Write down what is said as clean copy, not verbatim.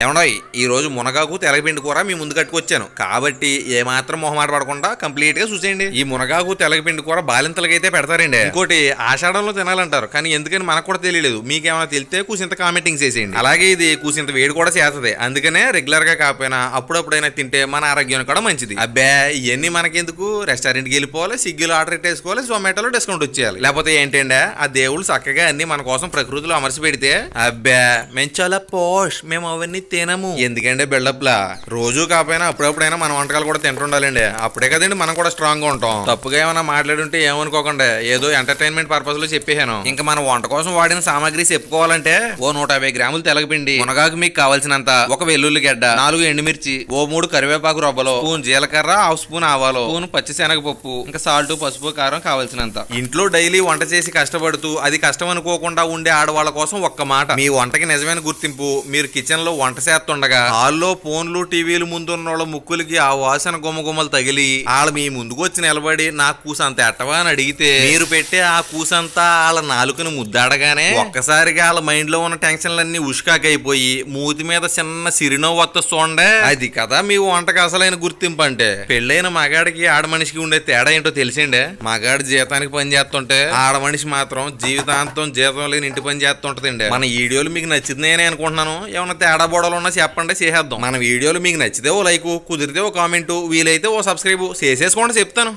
ఏమండోయ్ ఈ రోజు మునగాకు తెలగపిండి కూర మీ ముందు కట్టుకొచ్చాను కాబట్టి ఏమాత్రం మొహమాట పడకుండా కంప్లీట్ గా చూసేయండి. ఈ మునగాకు తెలగపిండి కూర బాలింతలకైతే పెడతారండి. ఇంకోటి ఆషాఢంలో తినాలంటారు, కానీ ఎందుకని మనకు కూడా తెలియలేదు. మీకేమైనా తెలితే కూసింత కామెంటింగ్ చేసేయండి. అలాగే ఇది కూసింత వేడి కూడా చేస్తుంది, అందుకనే రెగ్యులర్ గా కాకపోయినా అప్పుడప్పుడైనా తింటే మన ఆరోగ్యానికి కూడా మంచిది. అబ్బే ఇవన్నీ మనకెందుకు, రెస్టారెంట్కి వెళ్ళిపోవాలి, స్విగ్గీలో ఆర్డర్ పెట్టేసుకోవాలి, జొమాటోలో డిస్కౌంట్ వచ్చేయాలి. లేకపోతే ఏంటంటే ఆ దేవుళ్ళు చక్కగా అన్ని మన కోసం ప్రకృతిలో అమర్చి పెడితే అబ్బే మేము చాలా పోష్, మేము అవన్నీ తినము. ఎందుకంటే బిల్డప్ లా రోజు కాకపోయినా అప్పుడప్పుడైనా మన వంటకాలు కూడా తింటుండాలండి. అప్పుడే కదండి మనం కూడా స్ట్రాంగ్ గా ఉంటాం. తప్పుగా ఏమైనా మాట్లాడుంటే ఏమనుకోకుండా, ఏదో ఎంటర్టైన్మెంట్ పర్పస్ లో చెప్పేశాను. ఇంకా మన వంట కోసం వాడిన సామాగ్రి చెప్పుకోవాలంటే ఓ 150 గ్రాములు తెలగపిండి, మునగాకు మీకు కావాల్సినంత, ఒక వెల్లుల్లి గడ్డ, 4 ఎండుమిర్చి, ఓ 3 కరివేపాకు రవ్వలు, స్పూన్ జీలకర్ర, హాఫ్ స్పూన్ ఆవాలు, స్పూన్ పచ్చిశనగపప్పు, ఇంకా సాల్ట్, పసుపు, కారం కావాల్సినంత. ఇంట్లో డైలీ వంట చేసి కష్టపడుతూ అది కష్టం అనుకోకుండా ఉండే ఆడవాళ్ళ కోసం ఒక్క మాట, మీ వంటకి నిజమైన గుర్తింపు మీరు కిచెన్ లో వంట చేస్తుండగా హాల్లో ఫోన్లు టీవీలు ముందున్న వాళ్ళ ముక్కులకి ఆ వాసన గుమ్మగుమ్మలు తగిలి వాళ్ళ మీ ముందుకు వచ్చి నిలబడి నా కూసంత ఎట్టవా అని అడిగితే మీరు పెట్టే ఆ కూసంతా వాళ్ళ నాలుకను ముద్దాడగానే ఒక్కసారిగా వాళ్ళ మైండ్ లో ఉన్న టెన్షన్లన్నీ ఉష్కాకైపోయి మూతి మీద చిన్న సిరినో వత్త చూడండి. అది కదా మీ వంటకి అసలైన గుర్తింపు అంటే. పెళ్ళైన మగాడికి ఆడ మనిషికి ఉండే తేడా ఏంటో తెలిసిండే. మగాడి జీతానికి పని చేస్తుంటే ఆడ మనిషి మాత్రం జీవితాంతం జీతం లేని ఇంటి పని చేస్తుంటదండి. మన వీడియోలు మీకు నచ్చిందని అనుకుంటున్నాను. ఏమన్నా తేడా బోడలు ఉన్నా చెప్పండి, చేసేద్దాం. మన వీడియోలు మీకు నచ్చితే ఓ లైక్, కుదిరితే ఓ కామెంట్, వీలైతే ఓ సబ్స్క్రైబ్ చేసేసుకోండి చెప్తాను.